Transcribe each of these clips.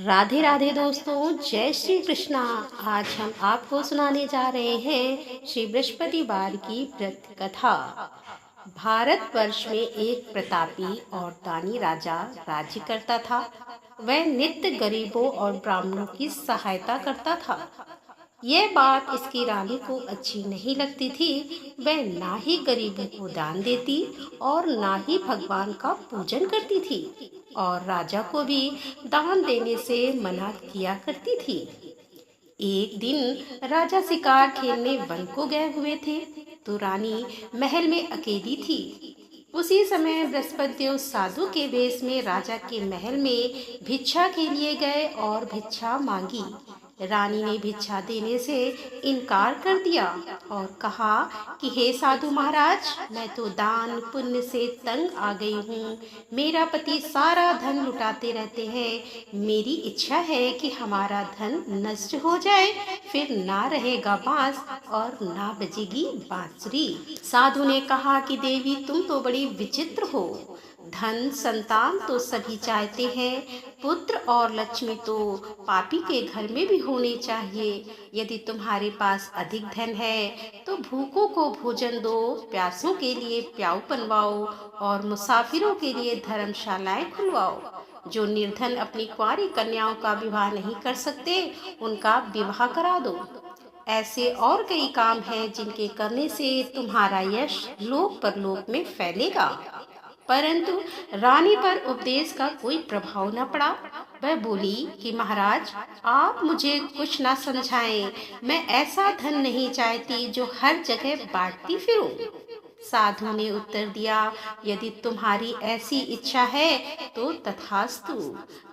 राधे राधे दोस्तों, जय श्री कृष्णा। आज हम आपको सुनाने जा रहे हैं श्री बृहस्पतिवार की व्रत कथा। भारतवर्ष में एक प्रतापी और दानी राजा राज्य करता था। वह नित्य गरीबों और ब्राह्मणों की सहायता करता था। यह बात इसकी रानी को अच्छी नहीं लगती थी। वह ना ही गरीबों को दान देती और ना ही भगवान का पूजन करती थी, और राजा को भी दान देने से मना किया करती थी। एक दिन राजा शिकार खेलने वन को गए हुए थे, तो रानी महल में अकेली थी। उसी समय बृहस्पति देव साधु के वेश में राजा के महल में भिक्षा के लिए गए और भिक्षा मांगी। रानी ने भिक्षा देने से इनकार कर दिया और कहा कि हे साधु महाराज, मैं तो दान पुण्य से तंग आ गई हूँ। मेरा पति सारा धन लुटाते रहते हैं। मेरी इच्छा है कि हमारा धन नष्ट हो जाए, फिर ना रहेगा बांस और ना बजेगी बांसुरी। साधु ने कहा कि देवी, तुम तो बड़ी विचित्र हो। धन संतान तो सभी चाहते हैं, पुत्र और लक्ष्मी तो पापी के घर में भी होने चाहिए। यदि तुम्हारे पास अधिक धन है तो भूखों को भोजन दो, प्यासों के लिए प्याऊ बनवाओ और मुसाफिरों के लिए धर्मशालाएं खुलवाओ। जो निर्धन अपनी कुंवारी कन्याओं का विवाह नहीं कर सकते, उनका विवाह करा दो। ऐसे और कई काम हैं जिनके करने से तुम्हारा यश लोक परलोक में फैलेगा। परंतु रानी पर उपदेश का कोई प्रभाव न पड़ा। वह बोली कि महाराज, आप मुझे कुछ ना समझाएं। मैं ऐसा धन नहीं चाहती जो हर जगह बांटती फिरूं। साधु ने उत्तर दिया, यदि तुम्हारी ऐसी इच्छा है तो तथास्तु।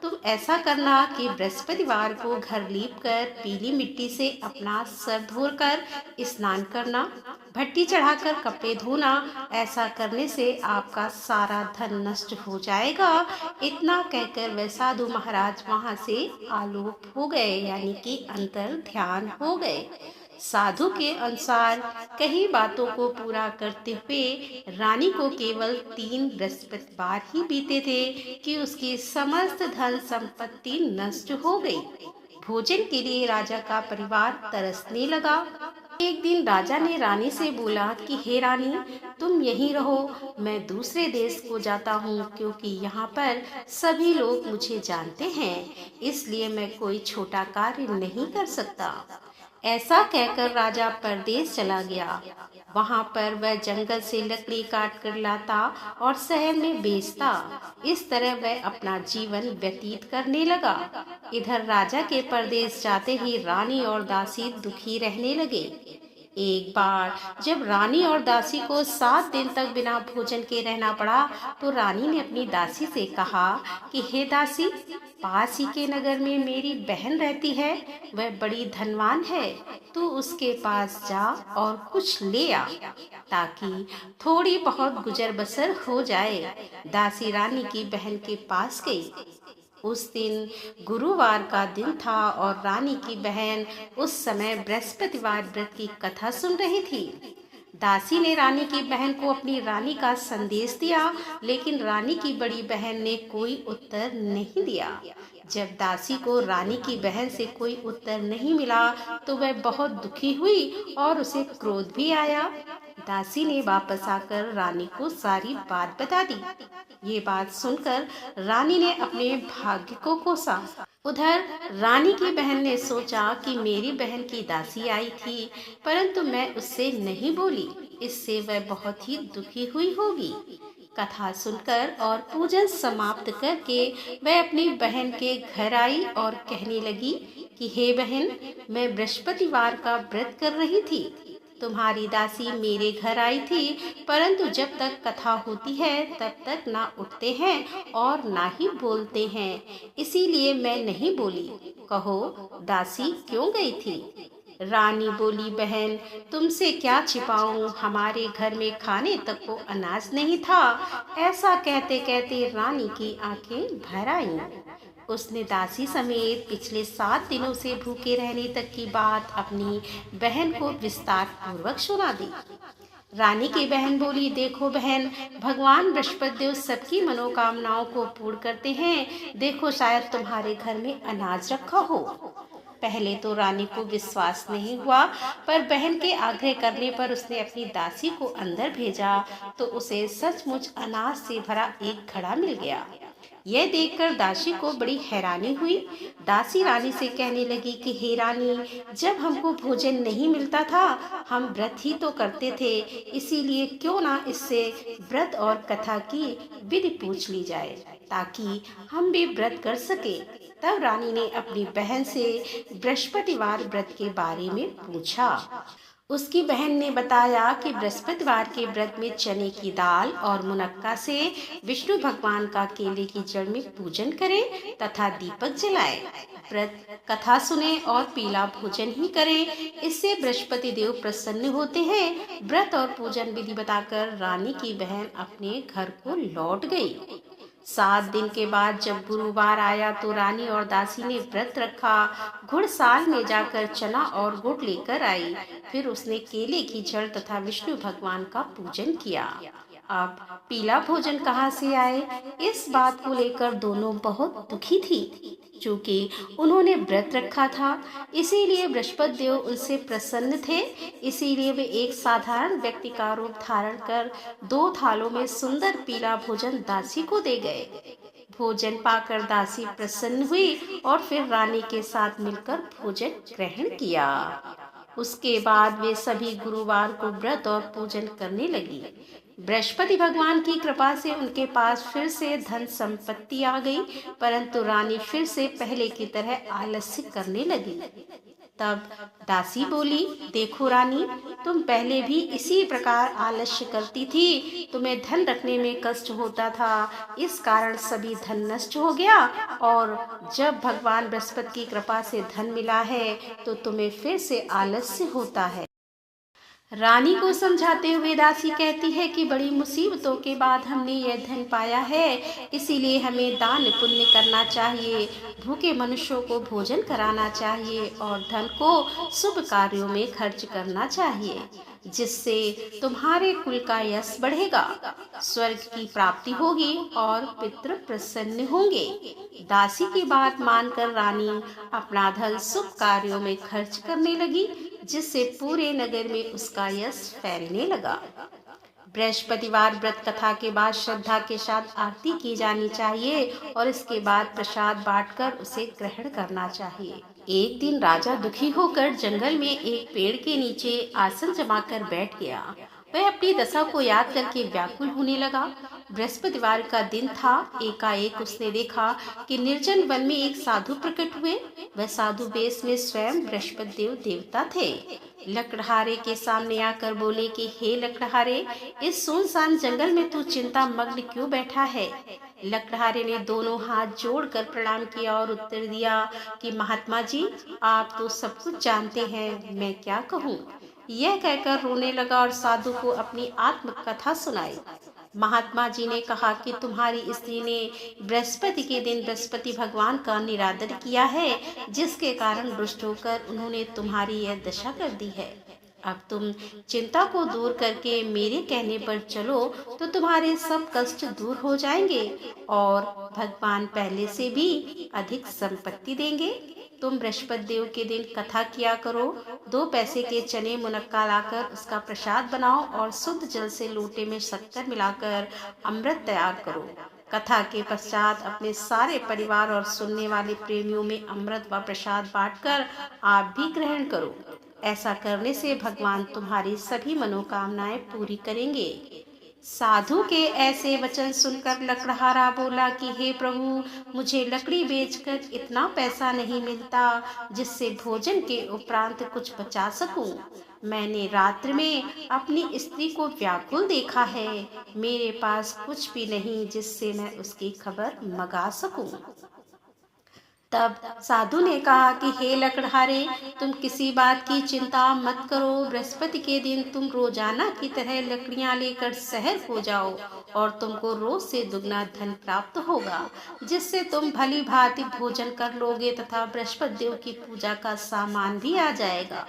तुम ऐसा करना कि बृहस्पतिवार को घर लीपकर पीली मिट्टी से अपना सर धोकर स्नान करना, भट्टी चढ़ाकर कपड़े धोना। ऐसा करने से आपका सारा धन नष्ट हो जाएगा। इतना कहकर वह साधु महाराज वहां से आलोप हो गए, यानी कि अंतर ध्यान हो गए। साधु के अनुसार कई बातों को पूरा करते हुए रानी को केवल 3 बृहस्पतिवार ही बीते थे कि उसकी समस्त धन संपत्ति नष्ट हो गई। भोजन के लिए राजा का परिवार तरसने लगा। एक दिन राजा ने रानी से बोला कि हे रानी, तुम यहीं रहो, मैं दूसरे देश को जाता हूँ, क्योंकि यहाँ पर सभी लोग मुझे जानते हैं, इसलिए मैं कोई छोटा कार्य नहीं कर सकता। ऐसा कहकर राजा परदेश चला गया। वहाँ पर वह जंगल से लकड़ी काट कर लाता और शहर में बेचता। इस तरह वह अपना जीवन व्यतीत करने लगा। इधर राजा के परदेश जाते ही रानी और दासी दुखी रहने लगे। एक बार जब रानी और दासी को 7 दिन तक बिना भोजन के रहना पड़ा, तो रानी ने अपनी दासी से कहा कि हे दासी, पास ही के नगर में मेरी बहन रहती है, वह बड़ी धनवान है। तू उसके पास जा और कुछ ले आ, ताकि थोड़ी बहुत गुजर बसर हो जाए। दासी रानी की बहन के पास गई। उस दिन गुरुवार का दिन था और रानी की बहन उस समय बृहस्पतिवार व्रत की कथा सुन रही थी। दासी ने रानी की बहन को अपनी रानी का संदेश दिया, लेकिन रानी की बड़ी बहन ने कोई उत्तर नहीं दिया। जब दासी को रानी की बहन से कोई उत्तर नहीं मिला तो वह बहुत दुखी हुई और उसे क्रोध भी आया। दासी ने वापस आकर रानी को सारी बात बता दी। ये बात सुनकर रानी ने अपने भाग्य को कोसा। उधर रानी की बहन ने सोचा कि मेरी बहन की दासी आई थी, परंतु मैं उससे नहीं बोली, इससे वह बहुत ही दुखी हुई होगी। कथा सुनकर और पूजन समाप्त करके वह अपनी बहन के घर आई और कहने लगी कि हे बहन, मैं बृहस्पतिवार का व्रत कर रही थी। तुम्हारी दासी मेरे घर आई थी, परंतु जब तक कथा होती है तब तक ना उठते हैं और ना ही बोलते हैं, इसीलिए मैं नहीं बोली। कहो दासी क्यों गई थी? रानी बोली, बहन, तुमसे क्या छिपाऊं, हमारे घर में खाने तक को अनाज नहीं था। ऐसा कहते कहते रानी की आंखें भर आईं। उसने दासी समेत पिछले 7 दिनों से भूखे रहने तक की बात अपनी बहन को विस्तार पूर्वक सुना दी। रानी की बहन बोली, देखो बहन, भगवान बृहस्पति देव सबकी मनोकामनाओं को पूर्ण करते हैं। देखो, शायद तुम्हारे घर में अनाज रखा हो। पहले तो रानी को विश्वास नहीं हुआ, पर बहन के आग्रह करने पर उसने अपनी दासी को अंदर भेजा तो उसे सचमुच अनाज से भरा एक घड़ा मिल गया। यह देखकर दासी को बड़ी हैरानी हुई। दासी रानी से कहने लगी कि हे रानी, जब हमको भोजन नहीं मिलता था, हम व्रत ही तो करते थे, इसीलिए क्यों ना इससे व्रत और कथा की विधि पूछ ली जाए, ताकि हम भी व्रत कर सके। तब रानी ने अपनी बहन से बृहस्पतिवार व्रत के बारे में पूछा। उसकी बहन ने बताया कि बृहस्पतिवार के व्रत में चने की दाल और मुनक्का से विष्णु भगवान का केले की जड़ में पूजन करें तथा दीपक जलाएं। व्रत कथा सुने और पीला भोजन ही करें, इससे बृहस्पति देव प्रसन्न होते हैं। व्रत और पूजन विधि बताकर रानी की बहन अपने घर को लौट गई। 7 दिन के बाद जब गुरुवार आया तो रानी और दासी ने व्रत रखा। घुड़साल में जाकर चना और गुड़ लेकर आई। फिर उसने केले की जड़ तथा विष्णु भगवान का पूजन किया। अब पीला भोजन कहाँ से आए, इस बात को लेकर दोनों बहुत दुखी थी। चूंकि उन्होंने व्रत रखा था, इसीलिए बृहस्पति देव उनसे प्रसन्न थे। इसीलिए वे एक साधारण व्यक्ति का रूप धारण कर 2 थालों में सुंदर पीला भोजन दासी को दे गए। भोजन पाकर दासी प्रसन्न हुई और फिर रानी के साथ मिलकर भोजन ग्रहण किया। उसके बाद वे सभी गुरुवार को व्रत और पूजन करने लगी। बृहस्पति भगवान की कृपा से उनके पास फिर से धन संपत्ति आ गई, परंतु रानी फिर से पहले की तरह आलस्य करने लगी। तब दासी बोली, देखो रानी, तुम पहले भी इसी प्रकार आलस्य करती थी। तुम्हें धन रखने में कष्ट होता था, इस कारण सभी धन नष्ट हो गया, और जब भगवान बृहस्पति की कृपा से धन मिला है तो तुम्हें फिर से आलस्य होता है। रानी को समझाते हुए दासी कहती है कि बड़ी मुसीबतों के बाद हमने यह धन पाया है, इसीलिए हमें दान पुण्य करना चाहिए, भूखे मनुष्यों को भोजन कराना चाहिए और धन को शुभ कार्यों में खर्च करना चाहिए, जिससे तुम्हारे कुल का यश बढ़ेगा, स्वर्ग की प्राप्ति होगी और पितृ प्रसन्न होंगे। दासी की बात मानकर रानी अपना धन शुभ कार्यों में खर्च करने लगी, जिससे पूरे नगर में उसका यश फैलने लगा। बृहस्पतिवार व्रत कथा के बाद श्रद्धा के साथ आरती की जानी चाहिए और इसके बाद प्रसाद बांटकर उसे ग्रहण करना चाहिए। एक दिन राजा दुखी होकर जंगल में एक पेड़ के नीचे आसन जमाकर बैठ गया। वह अपनी दशा को याद करके व्याकुल होने लगा। बृहस्पतिवार का दिन था। एकाएक उसने देखा कि निर्जन वन में एक साधु प्रकट हुए। वह साधु वेश में स्वयं बृहस्पति देव देवता थे। लकड़हारे के सामने आकर बोले कि हे लकड़हारे, इस सुनसान जंगल में तू चिंता मग्न क्यों बैठा है? लकड़हारे ने दोनों हाथ जोड़कर प्रणाम किया और उत्तर दिया कि महात्मा जी, आप तो सब कुछ जानते हैं, मैं क्या कहूँ। यह कहकर रोने लगा और साधु को अपनी आत्मकथा सुनाई। महात्मा जी ने कहा कि तुम्हारी स्त्री ने बृहस्पति के दिन बृहस्पति भगवान का निरादर किया है, जिसके कारण दुष्ट होकर उन्होंने तुम्हारी यह दशा कर दी है। अब तुम चिंता को दूर करके मेरे कहने पर चलो तो तुम्हारे सब कष्ट दूर हो जाएंगे और भगवान पहले से भी अधिक संपत्ति देंगे। तुम बृहस्पति देव के दिन कथा किया करो। 2 पैसे के चने मुनक्का लाकर उसका प्रसाद बनाओ और शुद्ध जल से लोटे में शक्कर मिलाकर अमृत तैयार करो। कथा के पश्चात अपने सारे परिवार और सुनने वाले प्रेमियों में अमृत व प्रसाद बांटकर आप भी ग्रहण करो। ऐसा करने से भगवान तुम्हारी सभी मनोकामनाएं पूरी करेंगे। साधु के ऐसे वचन सुनकर लकड़हारा बोला कि हे प्रभु, मुझे लकड़ी बेचकर इतना पैसा नहीं मिलता जिससे भोजन के उपरांत कुछ बचा सकूं। मैंने रात्र में अपनी स्त्री को व्याकुल देखा है। मेरे पास कुछ भी नहीं जिससे मैं उसकी खबर मंगा सकूं। तब साधु ने कहा कि हे लकड़हारे, तुम किसी बात की चिंता मत करो। बृहस्पति के दिन तुम रोजाना की तरह लकड़ियां लेकर शहर को जाओ और तुमको रोज से दुगना धन प्राप्त होगा, जिससे तुम भली भांति भोजन कर लोगे तथा बृहस्पति देव की पूजा का सामान भी आ जाएगा।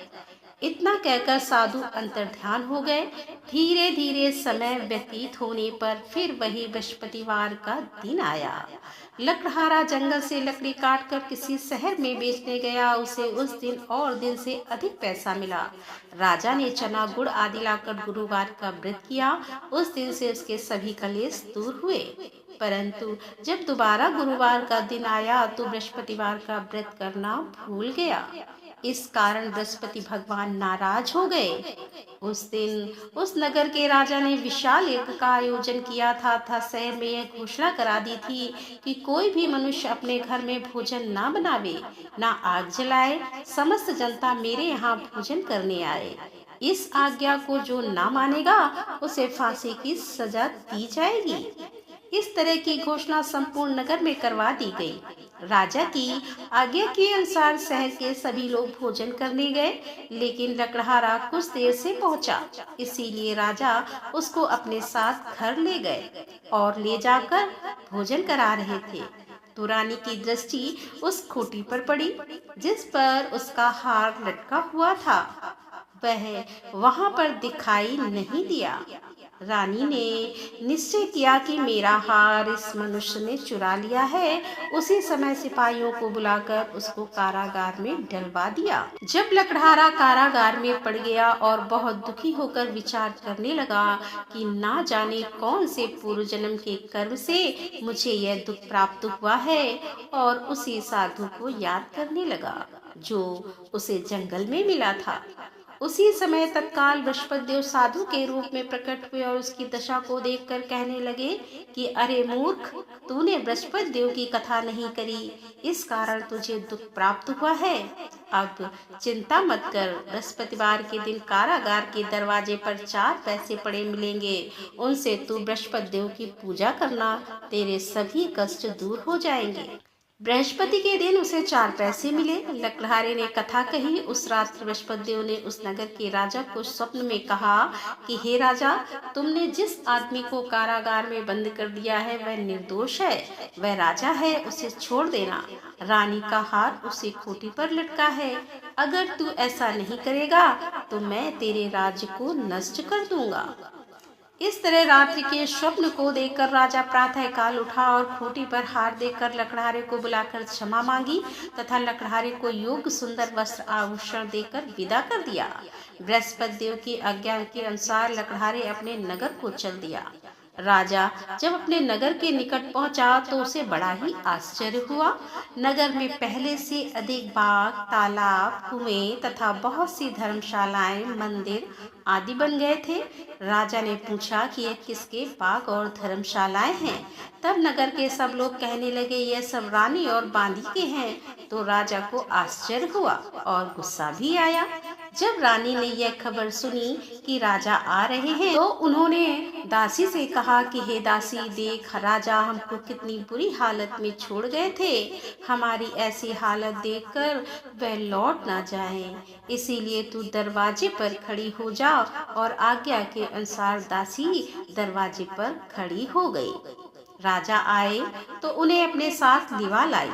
इतना कहकर साधु अंतर्ध्यान हो गए। धीरे धीरे समय व्यतीत होने पर फिर वही बृहस्पतिवार का दिन आया। लकड़हारा जंगल से लकड़ी काटकर किसी शहर में बेचने गया। उसे उस दिन और दिन से अधिक पैसा मिला। राजा ने चना गुड़ आदि लाकर गुरुवार का व्रत किया। उस दिन से उसके सभी कलेश दूर हुए। परंतु जब दोबारा गुरुवार का दिन आया तो बृहस्पतिवार का व्रत करना भूल गया। इस कारण बृहस्पति भगवान नाराज हो गए। उस दिन उस नगर के राजा ने विशाल यज्ञ का आयोजन किया था शहर में यह घोषणा करा दी थी कि कोई भी मनुष्य अपने घर में भोजन ना बनावे, ना आग जलाए। समस्त जनता मेरे यहाँ भोजन करने आए। इस आज्ञा को जो ना मानेगा उसे फांसी की सजा दी जाएगी। इस तरह की घोषणा संपूर्ण नगर में करवा दी गई। राजा की आज्ञा के अनुसार शहर के सभी लोग भोजन करने गए, लेकिन लकड़हारा कुछ देर से पहुंचा। इसीलिए राजा उसको अपने साथ घर ले गए और ले जाकर भोजन करा रहे थे। तो रानी की दृष्टि उस खूंटी पर पड़ी जिस पर उसका हार लटका हुआ था। वह वहां पर दिखाई नहीं दिया। रानी ने निश्चय किया कि मेरा हार इस मनुष्य ने चुरा लिया है। उसी समय सिपाहियों को बुलाकर उसको कारागार में डलवा दिया। जब लकड़हारा कारागार में पड़ गया और बहुत दुखी होकर विचार करने लगा कि ना जाने कौन से पूर्व जन्म के कर्म से मुझे यह दुख प्राप्त हुआ है, और उसी साधु को याद करने लगा जो उसे जंगल में मिला था। उसी समय तत्काल बृहस्पति देव साधु के रूप में प्रकट हुए और उसकी दशा को देखकर कहने लगे कि अरे मूर्ख, तूने बृहस्पति देव की कथा नहीं करी, इस कारण तुझे दुख प्राप्त हुआ है। अब चिंता मत कर, बृहस्पतिवार के दिन कारागार के दरवाजे पर 4 पैसे पड़े मिलेंगे। उनसे तू बृहस्पति देव की पूजा करना, तेरे सभी कष्ट दूर हो जाएंगे। बृहस्पति के दिन उसे 4 पैसे मिले। लकड़हारे ने कथा कही। उस रात्र बृहस्पति देव ने उस नगर के राजा को स्वप्न में कहा कि हे राजा, तुमने जिस आदमी को कारागार में बंद कर दिया है वह निर्दोष है, वह राजा है, उसे छोड़ देना। रानी का हार उसी खूंटी पर लटका है। अगर तू ऐसा नहीं करेगा तो मैं तेरे राज्य को नष्ट कर दूंगा। इस तरह रात्रि के स्वप्न को देखकर राजा प्रातः काल उठा और खूंटी पर हार देखकर लकड़हारे को बुलाकर क्षमा मांगी तथा लकड़हारे को योग्य सुंदर वस्त्र आभूषण देकर विदा कर दिया। बृहस्पति देव की आज्ञा के अनुसार लकड़हारे अपने नगर को चल दिया। राजा जब अपने नगर के निकट पहुंचा तो उसे बड़ा ही आश्चर्य हुआ। नगर में पहले से अधिक बाग, तालाब, कुएं तथा बहुत सी धर्मशालाएं, मंदिर आदि बन गए थे। राजा ने पूछा कि ये किसके बाग और धर्मशालाएं हैं। तब नगर के सब लोग कहने लगे यह सब रानी और बांदी के हैं। तो राजा को आश्चर्य हुआ और गुस्सा भी आया। जब रानी ने यह खबर सुनी कि राजा आ रहे हैं तो उन्होंने दासी से कहा कि हे दासी, देख राजा हमको कितनी बुरी हालत में छोड़ गए थे। हमारी ऐसी हालत देखकर वह लौट ना जाएं। इसीलिए तू दरवाजे पर खड़ी हो जा। और आज्ञा के अनुसार दासी दरवाजे पर खड़ी हो गई। राजा आए तो उन्हें अपने साथ लिवा लाई।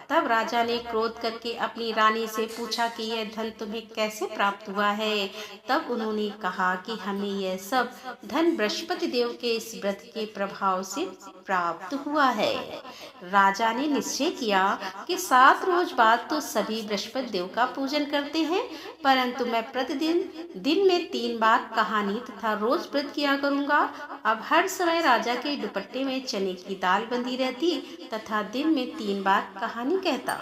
तब राजा ने क्रोध करके अपनी रानी से पूछा कि यह धन तुम्हें कैसे प्राप्त हुआ है। तब उन्होंने कहा कि हमें यह सब धन बृहस्पति देव के इस व्रत के प्रभाव से प्राप्त हुआ है। राजा ने निश्चय किया कि 7 रोज बाद तो सभी बृहस्पति देव का पूजन करते हैं, परंतु मैं प्रतिदिन दिन में 3 बार कहानी तथा रोज व्रत किया करूंगा। अब हर समय राजा के दुपट्टे में चने की दाल बंधी रहती तथा दिन में 3 बार कहानी कहता।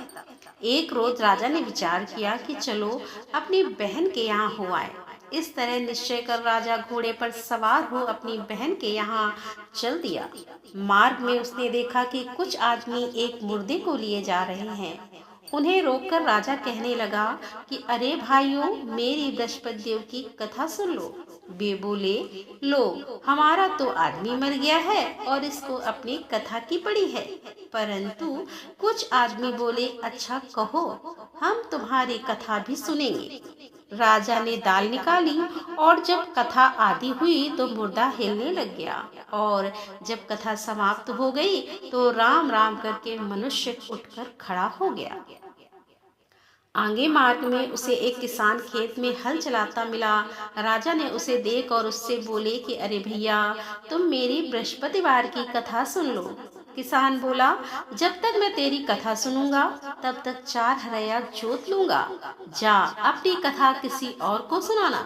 एक रोज राजा ने विचार किया कि चलो अपनी बहन के यहाँ हो आए। इस तरह निश्चय कर राजा घोड़े पर सवार हो अपनी बहन के यहाँ चल दिया। मार्ग में उसने देखा कि कुछ आदमी एक मुर्दे को लिए जा रहे हैं। उन्हें रोककर राजा कहने लगा कि अरे भाइयों, मेरी बृहस्पति देव की कथा सुन लो। वे बोले, लो, हमारा तो आदमी मर गया है और इसको अपनी कथा की पड़ी है। परंतु कुछ आदमी बोले, अच्छा कहो, हम तुम्हारी कथा भी सुनेंगे। राजा ने दाल निकाली और जब कथा आदि हुई तो मुर्दा हिलने लग गया। और जब कथा समाप्त हो गई तो राम राम करके मनुष्य उठकर खड़ा हो गया। आगे मार्ग में उसे एक किसान खेत में हल चलाता मिला। राजा ने उसे देख और उससे बोले कि अरे भैया, तुम मेरी बृहस्पतिवार की कथा सुन लो। किसान बोला, जब तक मैं तेरी कथा सुनूंगा तब तक 4 हरया जोत लूंगा। जा अपनी कथा किसी और को सुनाना।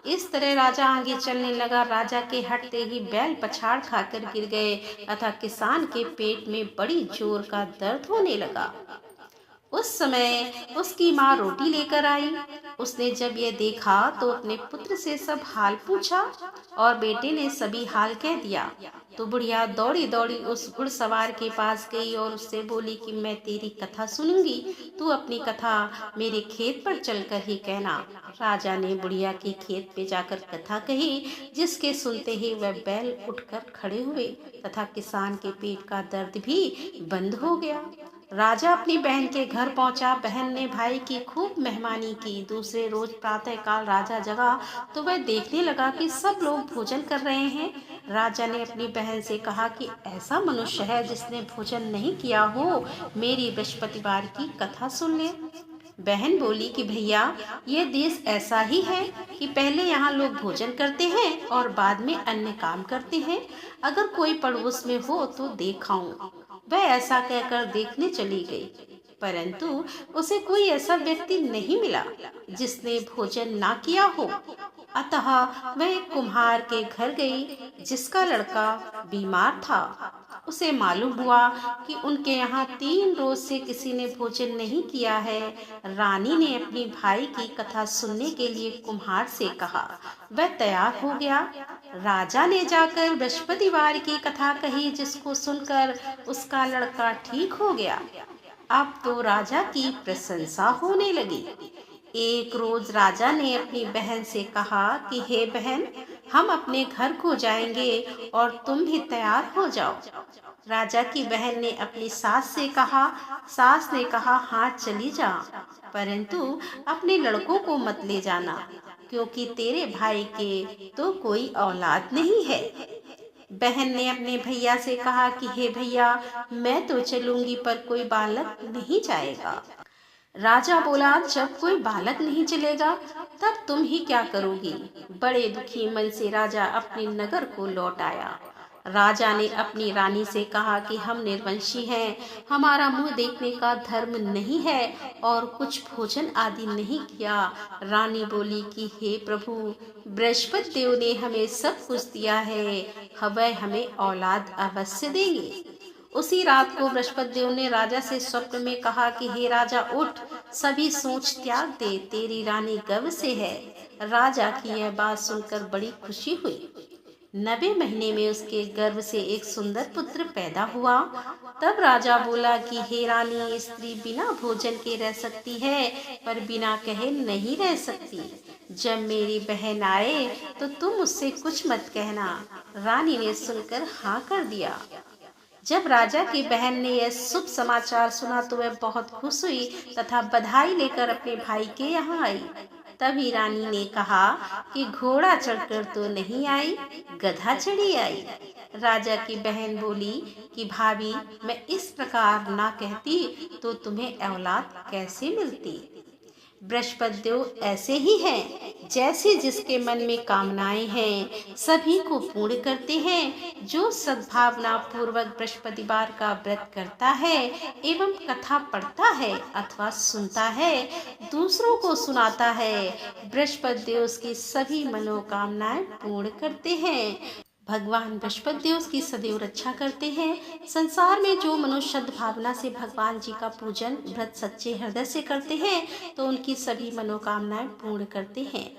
इस तरह राजा आगे चलने लगा। राजा के हटते ही बैल पछाड़ खाकर गिर गए तथा किसान के पेट में बड़ी जोर का दर्द होने लगा। उस समय उसकी माँ रोटी लेकर आई। उसने जब यह देखा तो अपने पुत्र से सब हाल पूछा और बेटे ने सभी हाल कह दिया। तो बुढ़िया दौड़ी दौड़ी उस घुड़सवार के पास गई और उससे बोली कि मैं तेरी कथा सुनूंगी, तू अपनी कथा मेरे खेत पर चलकर ही कहना। राजा ने बुढ़िया के खेत पे जाकर कथा कही, जिसके सुनते ही वह बैल उठकर खड़े हुए तथा किसान के पेट का दर्द भी बंद हो गया। राजा अपनी बहन के घर पहुंचा। बहन ने भाई की खूब मेहमानी की। दूसरे रोज प्रातः काल राजा जगा तो वह देखने लगा कि सब लोग भोजन कर रहे हैं। राजा ने अपनी बहन से कहा कि ऐसा मनुष्य है जिसने भोजन नहीं किया हो, मेरी बृहस्पतिवार की कथा सुन ले। बहन बोली कि भैया, ये देश ऐसा ही है कि पहले यहाँ लोग भोजन करते हैं और बाद में अन्य काम करते हैं। अगर कोई पड़ोस में हो तो देखाऊं। वह ऐसा कहकर देखने चली गई, परंतु उसे कोई ऐसा व्यक्ति नहीं मिला जिसने भोजन ना किया हो। अतः वह एक कुम्हार के घर गई जिसका लड़का बीमार था। उसे मालूम हुआ कि उनके यहाँ 3 रोज से किसी ने भोजन नहीं किया है। रानी ने अपनी भाई की कथा सुनने के लिए कुम्हार से कहा। वह तैयार हो गया। राजा ने जाकर बृहस्पतिवार की कथा कही, जिसको सुनकर उसका लड़का ठीक हो गया। अब तो राजा की प्रशंसा होने लगी। एक रोज राजा ने अपनी बहन से कहा कि हे बहन, हम अपने घर को जाएंगे और तुम भी तैयार हो जाओ। राजा की बहन ने अपनी सास से कहा। सास ने कहा, हाँ चली जा, परंतु अपने लड़कों को मत ले जाना, क्योंकि तेरे भाई के तो कोई औलाद नहीं है। बहन ने अपने भैया से कहा कि हे भैया, मैं तो चलूंगी पर कोई बालक नहीं जाएगा। राजा बोला, जब कोई बालक नहीं चलेगा तब तुम ही क्या करोगी। बड़े दुखी मन से राजा अपने नगर को लौट आया। राजा ने अपनी रानी से कहा कि हम निर्वंशी हैं, हमारा मुंह देखने का धर्म नहीं है और कुछ भोजन आदि नहीं किया। रानी बोली कि हे प्रभु, बृहस्पति देव ने हमें सब कुछ दिया है, वह हमें औलाद अवश्य देंगे। उसी रात को बृहस्पति देव ने राजा से स्वप्न में कहा कि हे राजा, उठ, सभी सोच त्याग दे, तेरी रानी गर्भ से है। राजा की यह बात सुनकर बड़ी खुशी हुई। 90 महीने में उसके गर्भ से एक सुंदर पुत्र पैदा हुआ। तब राजा बोला कि हे रानी, स्त्री बिना भोजन के रह सकती है पर बिना कहे नहीं रह सकती। जब मेरी बहन आए तो तुम उससे कुछ मत कहना। रानी ने सुनकर हाँ कर दिया। जब राजा की बहन ने यह शुभ समाचार सुना तो वह बहुत खुश हुई तथा बधाई लेकर अपने भाई के यहाँ आई। तभी रानी ने कहा कि घोड़ा चढ़कर तो नहीं आई, गधा चढ़ी आई। राजा की बहन बोली कि भाभी, मैं इस प्रकार ना कहती तो तुम्हें औलाद कैसे मिलती। बृहस्पति देव ऐसे ही हैं, जैसे जिसके मन में कामनाएं हैं सभी को पूर्ण करते हैं। जो सद्भावना पूर्वक बृहस्पतिवार का व्रत करता है एवं कथा पढ़ता है अथवा सुनता है, दूसरों को सुनाता है, बृहस्पति देव उसकी सभी मनोकामनाएं पूर्ण करते हैं। भगवान बृहस्पति देव की सदैव रक्षा करते हैं। संसार में जो मनुष्य शुद्ध भावना से भगवान जी का पूजन व्रत सच्चे हृदय से करते हैं तो उनकी सभी मनोकामनाएं पूर्ण करते हैं।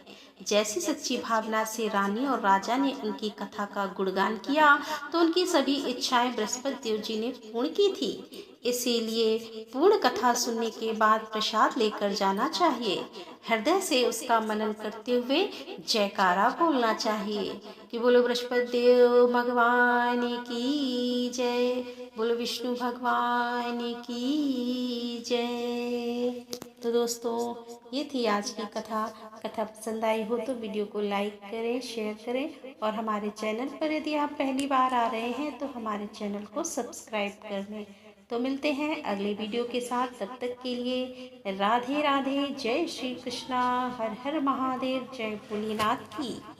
जैसी सच्ची भावना से रानी और राजा ने उनकी कथा का गुणगान किया तो उनकी सभी इच्छाएं बृहस्पति देव जी ने पूर्ण की थी। इसीलिए पूर्ण कथा सुनने के बाद प्रसाद लेकर जाना चाहिए। हृदय से उसका मनन करते हुए जयकारा बोलना चाहिए कि बोलो बृहस्पति देव भगवान की जय, बोलो विष्णु भगवान की जय। तो दोस्तों, ये थी आज की कथा। कथा पसंद आई हो तो वीडियो को लाइक करें, शेयर करें और हमारे चैनल पर यदि आप पहली बार आ रहे हैं तो हमारे चैनल को सब्सक्राइब कर लें। तो मिलते हैं अगले वीडियो के साथ, तब तक के लिए राधे राधे। जय श्री कृष्णा। हर हर महादेव। जय भोलेनाथ की।